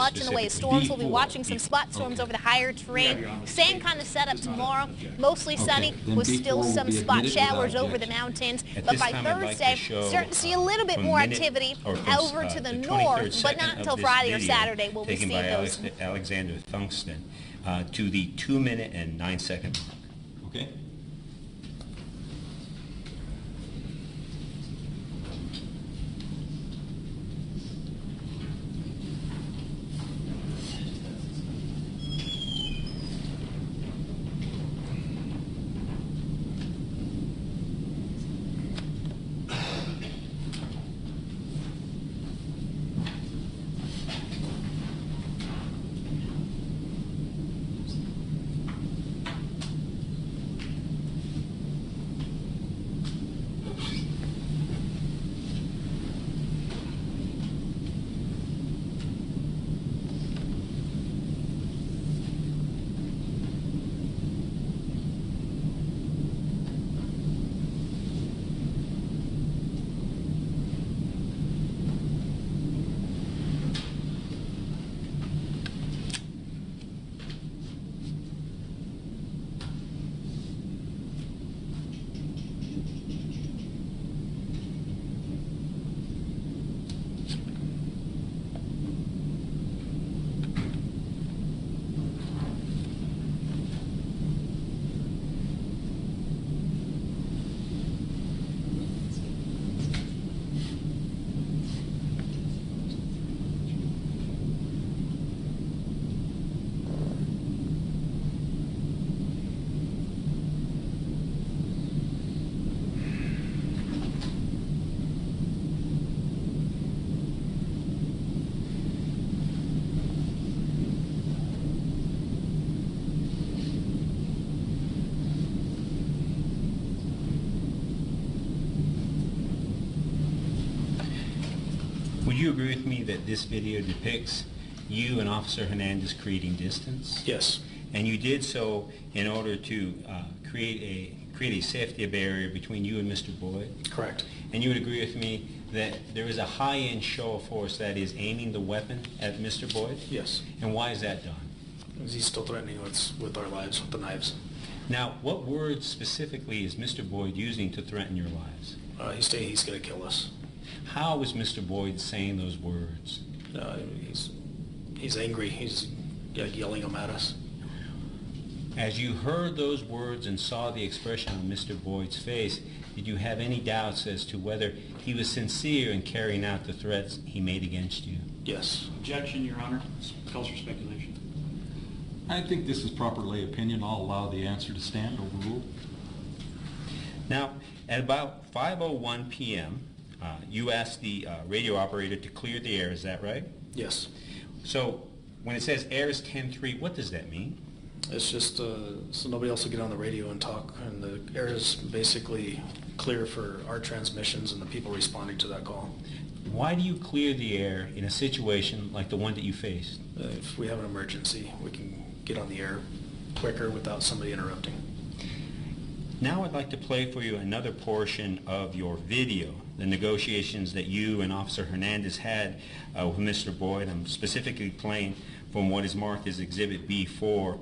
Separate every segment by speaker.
Speaker 1: much in the way of storms. We'll be watching some spot storms over the higher terrain. Same kind of setup tomorrow. Mostly sunny with still some spot showers over the mountains. But by Thursday, starting to see a little bit more activity over to the north, but not until Friday or Saturday will we see those.
Speaker 2: Alexander Tungsten to the 2-minute and 9-second mark.
Speaker 3: Okay.
Speaker 2: Would you agree with me that this video depicts you and Officer Hernandez creating distance?
Speaker 4: Yes.
Speaker 2: And you did so in order to create a safety barrier between you and Mr. Boyd?
Speaker 4: Correct.
Speaker 2: And you would agree with me that there is a high-end show of force that is aiming the weapon at Mr. Boyd?
Speaker 4: Yes.
Speaker 2: And why is that done?
Speaker 4: Because he's still threatening us with our lives, with the knives.
Speaker 2: Now, what words specifically is Mr. Boyd using to threaten your lives?
Speaker 4: He's saying he's going to kill us.
Speaker 2: How is Mr. Boyd saying those words?
Speaker 4: He's angry. He's yelling them at us.
Speaker 2: As you heard those words and saw the expression on Mr. Boyd's face, did you have any doubts as to whether he was sincere in carrying out the threats he made against you?
Speaker 4: Yes.
Speaker 5: Objection, Your Honor. Calls for speculation.
Speaker 3: I think this is proper lay opinion. I'll allow the answer to stand overruled.
Speaker 2: Now, at about 5:01 p.m., you asked the radio operator to clear the air, is that right?
Speaker 4: Yes.
Speaker 2: So, when it says air is 10-3, what does that mean?
Speaker 4: It's just so nobody else will get on the radio and talk, and the air is basically clear for our transmissions and the people responding to that call.
Speaker 2: Why do you clear the air in a situation like the one that you faced?
Speaker 4: If we have an emergency, we can get on the air quicker without somebody interrupting.
Speaker 2: Now I'd like to play for you another portion of your video, the negotiations that you and Officer Hernandez had with Mr. Boyd. I'm specifically playing from what is marked as Exhibit B4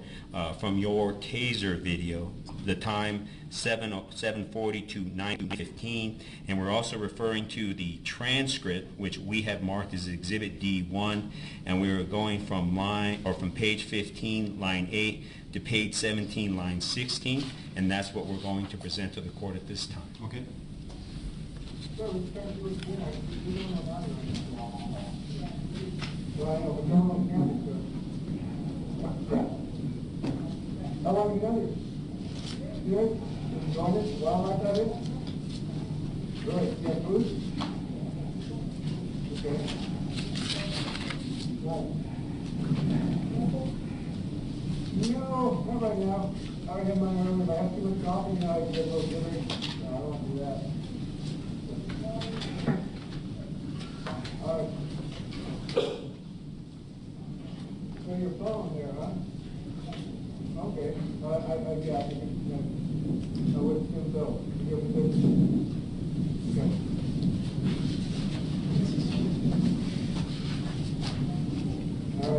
Speaker 2: from your taser video, the time 7:40 to 9:15, and we're also referring to the transcript, which we have marked as Exhibit D1, and we are going from page 15, line 8, to page 17, line 16, and that's what we're going to present to the court at this time.
Speaker 3: Okay.
Speaker 6: How long have you done this? Good? Enjoying it? Well, like that is? Good. You got food? Okay. Right. No, not right now. I would have my room. If I have too much coffee, you know, I can get a little jittery. No, I don't want to do that. All right. So your phone there, huh? Okay. Yeah, I think I would assume so. Okay. All right.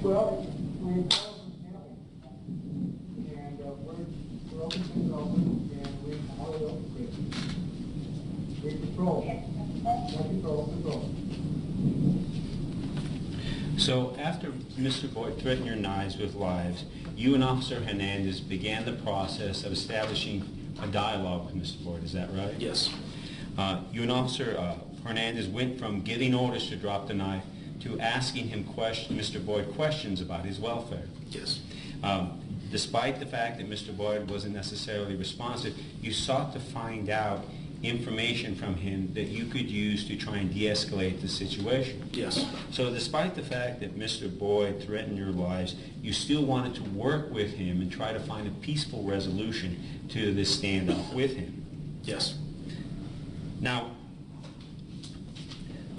Speaker 6: Well, we involved in camping, and we're open things open, and we all it open we control. Control.
Speaker 2: So after Mr. Boyd threatened your knives with lives, you and Officer Hernandez began the process of establishing a dialogue with Mr. Boyd, is that right?
Speaker 4: Yes.
Speaker 2: You and Officer Hernandez went from giving orders to drop the knife to asking him Mr. Boyd questions about his welfare.
Speaker 4: Yes.
Speaker 2: Despite the fact that Mr. Boyd wasn't necessarily responsive, you sought to find out information from him that you could use to try and de-escalate the situation.
Speaker 4: Yes.
Speaker 2: So despite the fact that Mr. Boyd threatened your lives, you still wanted to work with him and try to find a peaceful resolution to this standoff with him.
Speaker 4: Yes.
Speaker 2: Now,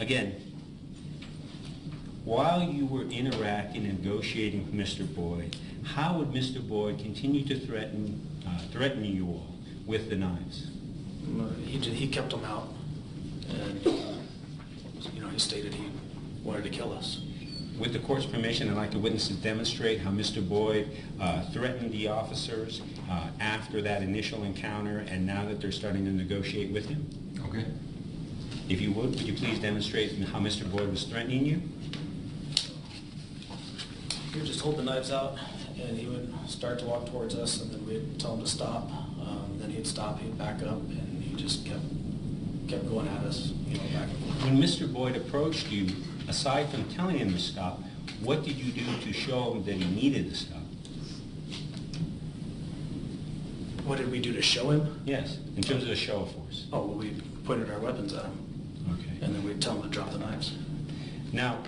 Speaker 2: again, while you were interacting and negotiating with Mr. Boyd, how would Mr. Boyd continue to threaten you all with the knives?
Speaker 4: He kept them out, and he stated he wanted to kill us.
Speaker 2: With the court's permission, I'd like the witnesses to demonstrate how Mr. Boyd threatened the officers after that initial encounter and now that they're starting to negotiate with him.
Speaker 3: Okay.
Speaker 2: If you would you please demonstrate how Mr. Boyd was threatening you?
Speaker 4: He would just hold the knives out, and he would start to walk towards us, and then we'd tell him to stop. Then he'd stop, he'd back up, and he just kept going at us, back and forth.
Speaker 2: When Mr. Boyd approached you, aside from telling him to stop, what did you do to show him that he needed to stop?
Speaker 4: What did we do to show him?
Speaker 2: Yes, in terms of a show of force.
Speaker 4: Oh, well, we pointed our weapons at him,
Speaker 2: Okay.
Speaker 4: and then we'd tell him to drop the knives.
Speaker 2: Now,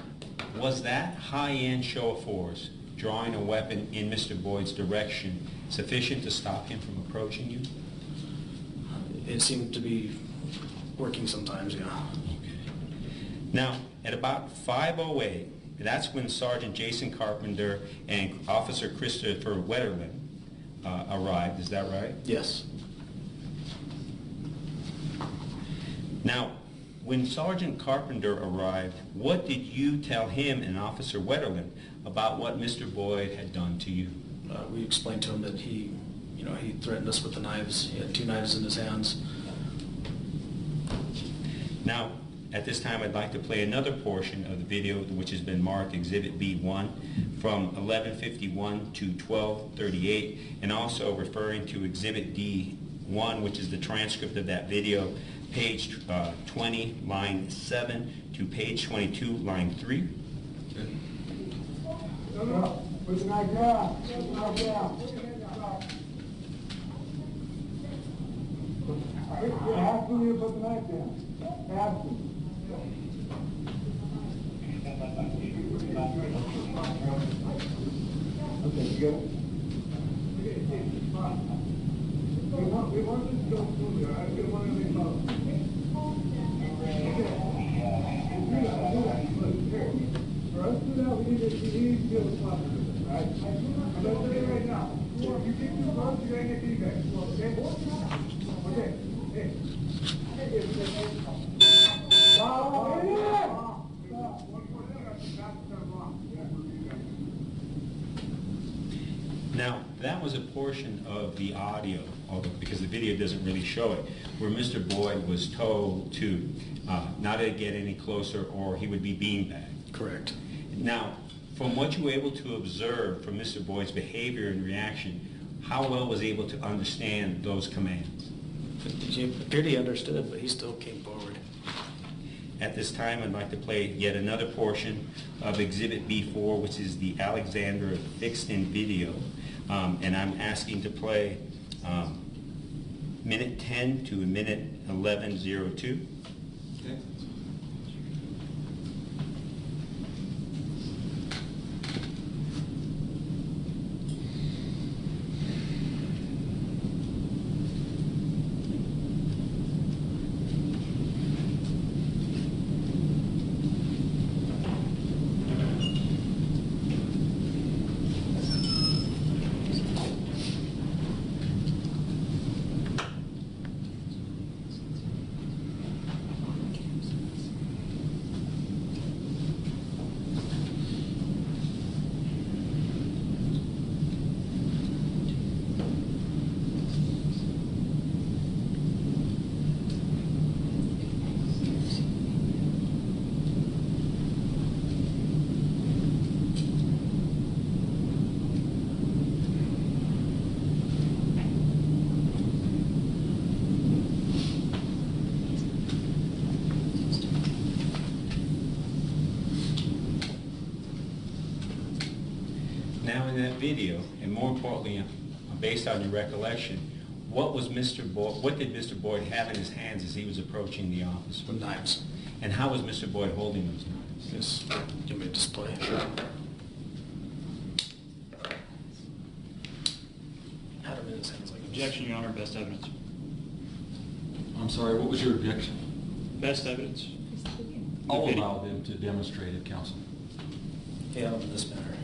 Speaker 2: was that high-end show of force, drawing a weapon in Mr. Boyd's direction, sufficient to stop him from approaching you?
Speaker 4: It seemed to be working sometimes, yeah.
Speaker 2: Okay. Now, at about 5:08, that's when Sergeant Jason Carpenter and Officer Christopher Wetterlin arrived, is that right?
Speaker 4: Yes.
Speaker 2: Now, when Sergeant Carpenter arrived, what did you tell him and Officer Wetterlin about what Mr. Boyd had done to you?
Speaker 4: We explained to him that he threatened us with the knives. He had 2 knives in his hands.
Speaker 2: Now, at this time, I'd like to play another portion of the video which has been marked Exhibit B1 from 11:51 to 12:38, and also referring to Exhibit D1, which is the transcript of that video, page 20, line 7 to page 22, line 3.
Speaker 6: No. Put the knife down. Put the knife down. You have to put the knife down. Have to. Okay, you got it? We want this to go through there. I don't want to be followed. For us to do that, we need to be able to spot this, right? I'm going to tell you right now. If you get too close, you're going to get feedback. Okay? Okay. Hey.
Speaker 2: Now, that was a portion of the audio, although because the video doesn't really show it, where Mr. Boyd was told to not to get any closer or he would be beanbagged.
Speaker 4: Correct.
Speaker 2: Now, from what you were able to observe from Mr. Boyd's behavior and reaction, how well was he able to understand those commands?
Speaker 4: It appeared he understood, but he still came forward.
Speaker 2: At this time, I'd like to play yet another portion of Exhibit B4, which is the Alexander fixed-in video. And I'm asking to play minute 10 to minute 11:02.
Speaker 3: Okay.
Speaker 2: Now in that video, and more importantly, based on your recollection, what did Mr. Boyd have in his hands as he was approaching the officer?
Speaker 4: With knives.
Speaker 2: And how was Mr. Boyd holding those knives?
Speaker 4: Just give me a display. Sure. Had him in his hands like this.
Speaker 5: Objection, Your Honor, best evidence.
Speaker 3: I'm sorry, what was your objection?
Speaker 5: Best evidence.
Speaker 3: I'll
Speaker 5: video.
Speaker 3: allow them to demonstrate it, counsel.
Speaker 4: He had him in this manner.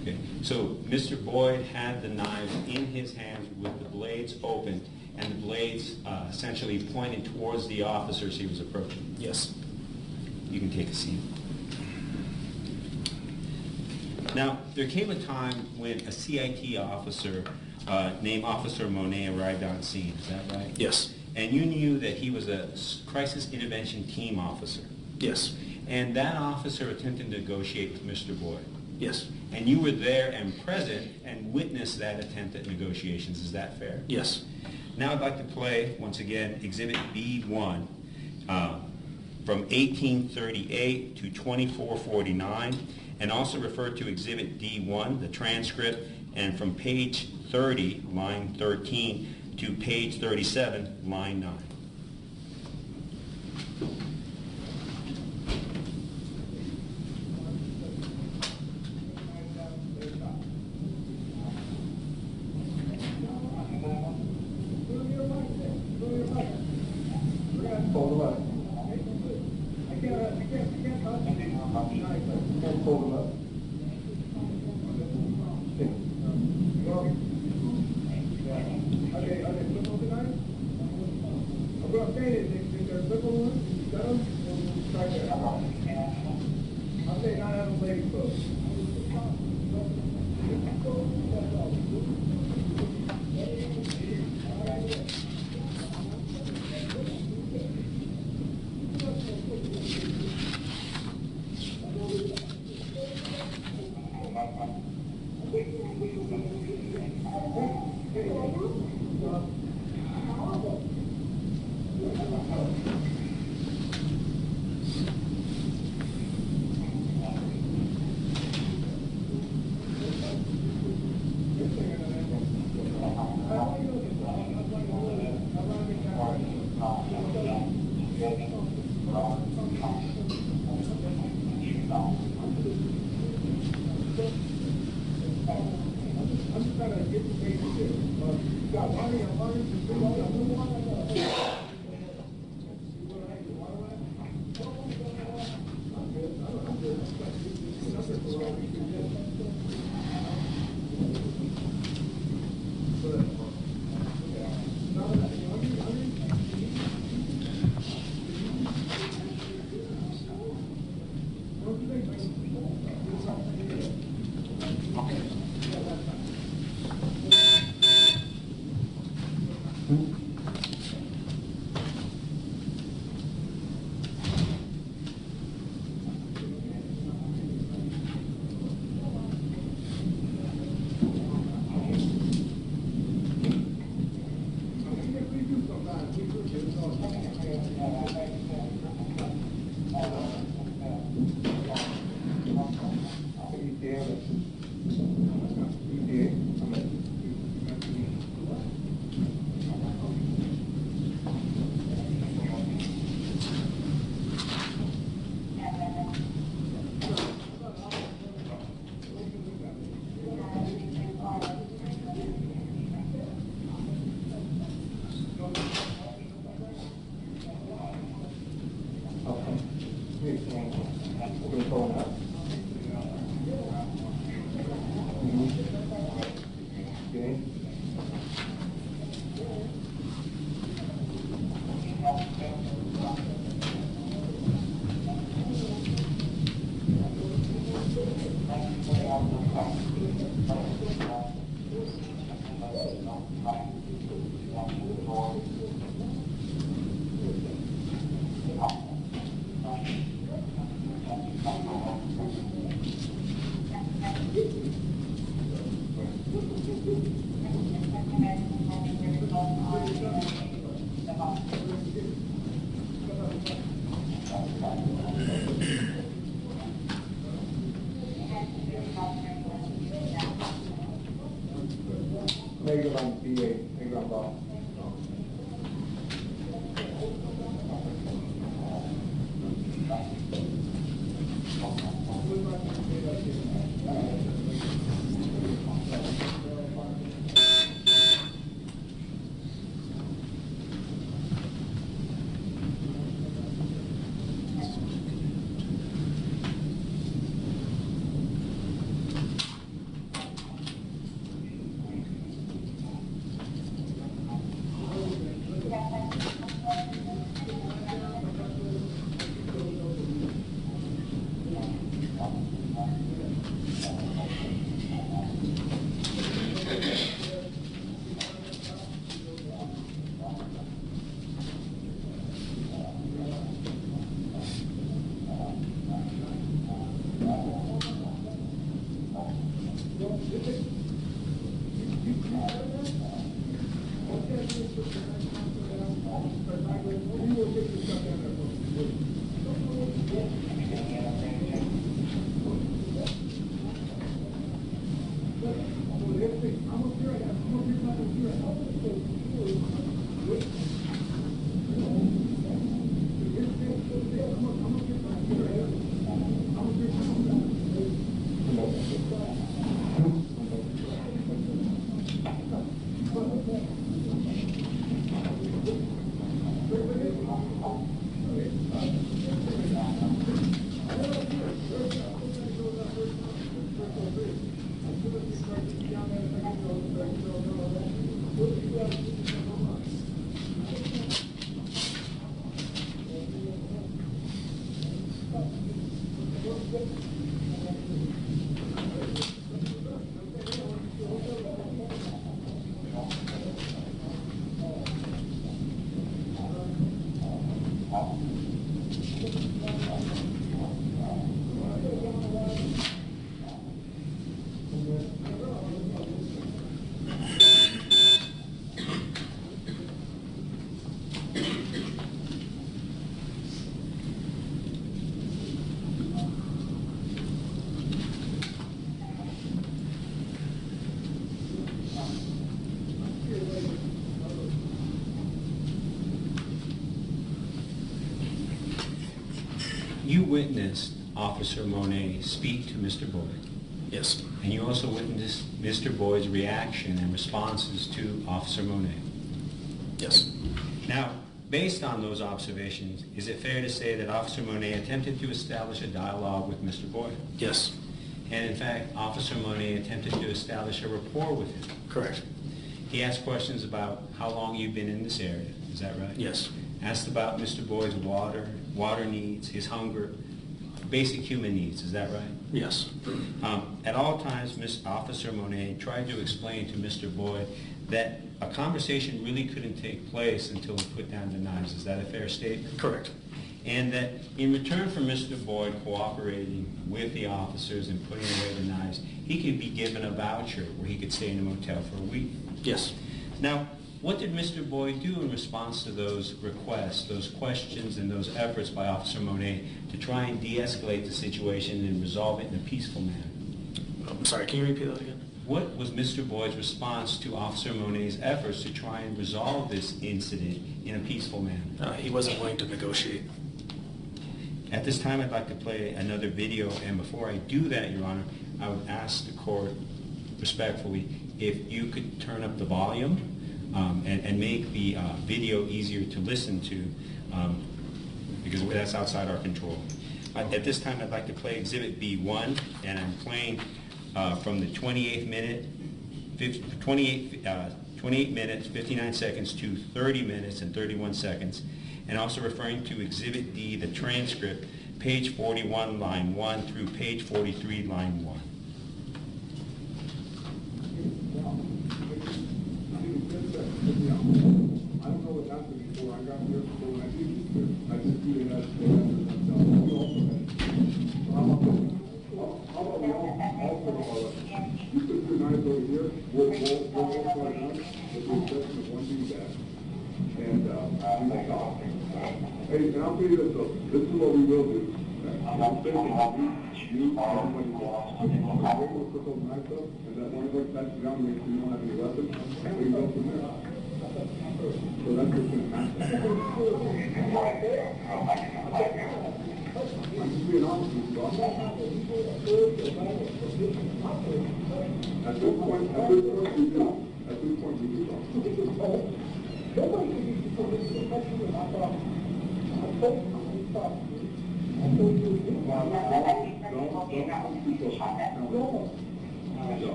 Speaker 2: Okay, so Mr. Boyd had the knives in his hands with the blades open and the blades essentially pointed towards the officers he was approaching.
Speaker 4: Yes.
Speaker 2: You can take a seat. Now, there came a time when a CIT officer named Officer Monet arrived on scene, is that right?
Speaker 4: Yes.
Speaker 2: And you knew that he was a crisis intervention team officer.
Speaker 4: Yes.
Speaker 2: And that officer attempted to negotiate with Mr. Boyd.
Speaker 4: Yes.
Speaker 2: And you were there and present and witnessed that attempt at negotiations. Is that fair?
Speaker 4: Yes.
Speaker 2: Now I'd like to play, once again, Exhibit B1 from 1838 to 2449, and also refer to Exhibit D1, the transcript, and from page 30, line 13, to page 37, line 9.
Speaker 6: Negative on BA, negative on Bob.
Speaker 2: You witnessed Officer Monet speak to Mr. Boyd,
Speaker 4: Yes.
Speaker 2: and you also witnessed Mr. Boyd's reaction and responses to Officer Monet.
Speaker 4: Yes.
Speaker 2: Now, based on those observations, is it fair to say that Officer Monet attempted to establish a dialogue with Mr. Boyd?
Speaker 4: Yes.
Speaker 2: And in fact, Officer Monet attempted to establish a rapport with him.
Speaker 4: Correct.
Speaker 2: He asked questions about how long you've been in this area. Is that right?
Speaker 4: Yes.
Speaker 2: Asked about Mr. Boyd's water needs, his hunger, basic human needs. Is that right?
Speaker 4: Yes.
Speaker 2: At all times, Officer Monet tried to explain to Mr. Boyd that a conversation really couldn't take place until he put down the knives. Is that a fair statement?
Speaker 4: Correct.
Speaker 2: And that in return for Mr. Boyd cooperating with the officers and putting away the knives, he could be given a voucher where he could stay in a motel for a week.
Speaker 4: Yes.
Speaker 2: Now, what did Mr. Boyd do in response to those requests, those questions, and those efforts by Officer Monet to try and de-escalate the situation and resolve it in a peaceful manner?
Speaker 4: I'm sorry, can you repeat that again?
Speaker 2: What was Mr. Boyd's response to Officer Monet's efforts to try and resolve this incident in a peaceful manner?
Speaker 4: He wasn't willing to negotiate.
Speaker 2: At this time, I'd like to play another video, and before I do that, Your Honor, I would ask the court respectfully if you could turn up the volume and make the video easier to listen to, because that's outside our control. At this time, I'd like to play Exhibit B1, and I'm playing from the 28 minutes, 59 seconds to 30 minutes and 31 seconds, and also referring to Exhibit D, the transcript, page 41, line 1 through page 43, line 1.
Speaker 6: I don't know what happened before I got here, before when I did get here. I just really had to stay under myself. You also had. How about we all you put your knives over here, we'll all start out with the exception of one thing back. And we will talk. Hey, and I'll tell you this though, this is what we will do.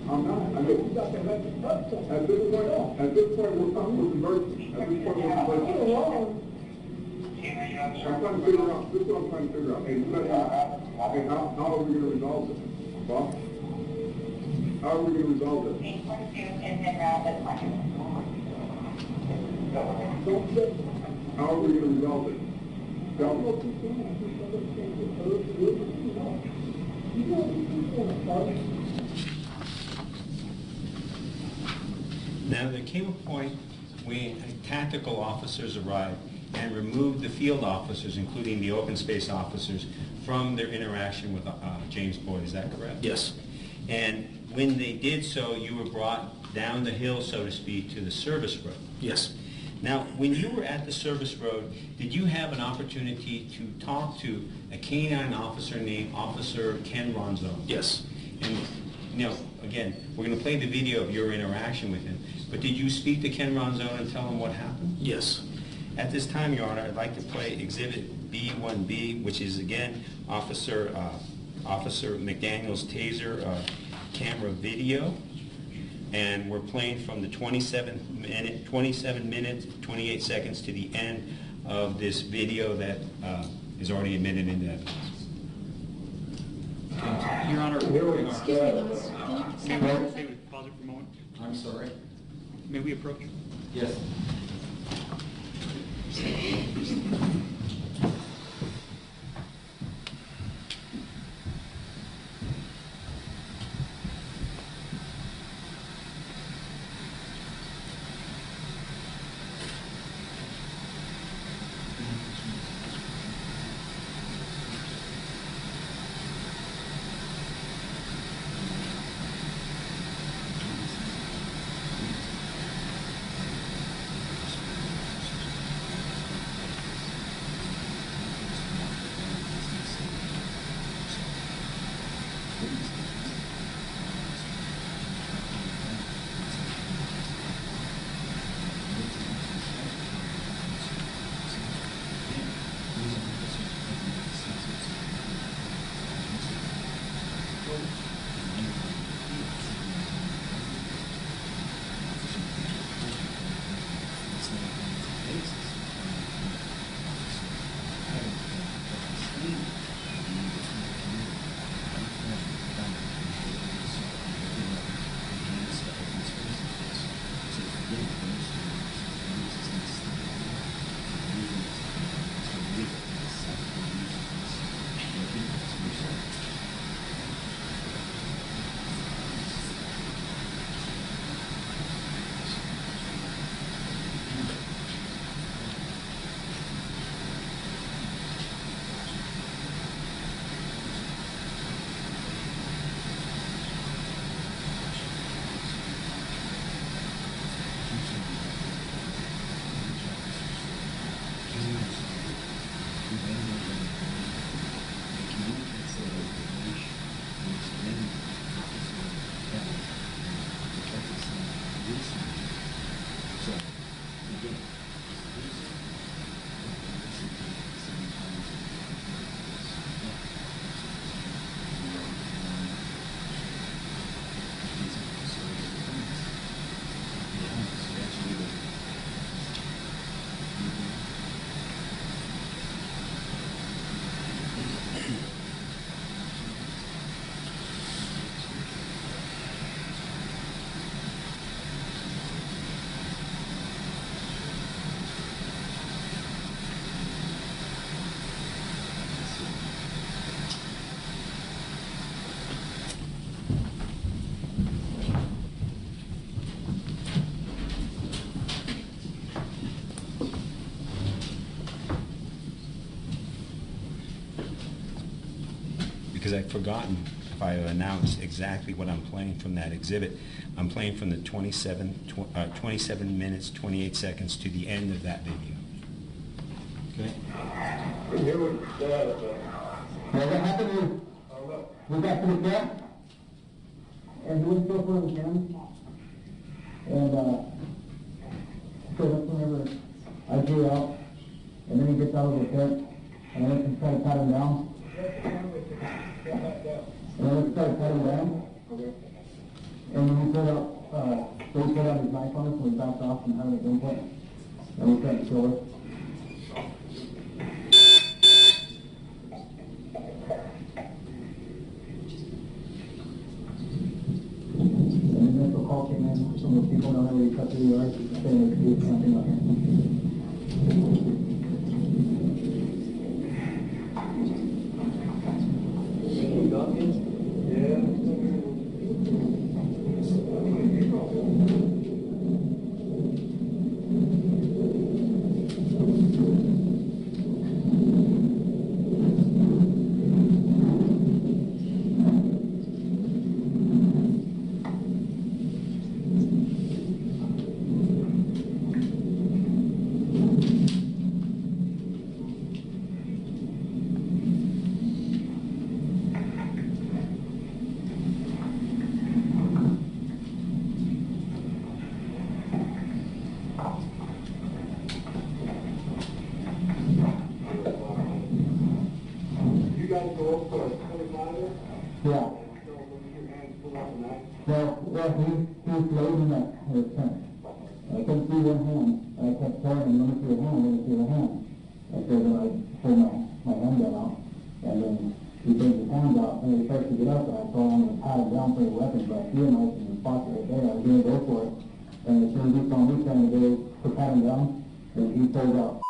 Speaker 6: I'm not. I mean, at this point, we're talking with emergency. At this point, we're emergency. I'm trying to figure out, this is what I'm trying to figure out. Hey, how are we going to resolve this? Bob? How are we going to resolve this? How are we going to resolve this? Tell me.
Speaker 2: Now, there came a point when tactical officers arrived and removed the field officers, including the open space officers, from their interaction with James Boyd. Is that correct?
Speaker 4: Yes.
Speaker 2: And when they did so, you were brought down the hill, so to speak, to the service road.
Speaker 4: Yes.
Speaker 2: Now, when you were at the service road, did you have an opportunity to talk to a canine officer named Officer Ken Ronzone?
Speaker 4: Yes.
Speaker 2: And, you know, again, we're going to play the video of your interaction with him, but did you speak to Ken Ronzone and tell him what happened?
Speaker 4: Yes.
Speaker 2: At this time, Your Honor, I'd like to play Exhibit B1B, which is, again, Officer McDaniel's taser camera video. And we're playing from the 27 minutes, 28 seconds to the end of this video that is already admitted into evidence.
Speaker 5: Your Honor,
Speaker 1: Excuse me, Louis. Can you step out?
Speaker 5: may we pause it for a moment?
Speaker 3: I'm sorry?
Speaker 5: May we approach?
Speaker 3: Yes.
Speaker 2: because I've forgotten if I announced exactly what I'm playing from that exhibit. I'm playing from the 27 minutes, 28 seconds to the end of that video.
Speaker 3: Okay?
Speaker 6: What happened is, we got to the camp, and he was still for the camp, and so that's whenever I drew out, and then he gets out of the tent, and I went to try to pat him down. And I went to try to pat him down. And when he put out, so he put out his knife on us, and we backed off from having a gunpoint, and we tried to kill her. And the initial call came in from the people down there where you cut through the yard, saying there could be something out here. Yeah. Well, he's loading that tent. I couldn't see one hand. I kept telling him, let me see your hand, let me see your hand. And so then I pulled my handgun out, and then he takes his hand out, and he starts to get up, and I told him to pat him down for the weapon, but I realized in the spot right there, I was going to go for it. And as soon as he saw me trying to go to pat him down, then he pulled out.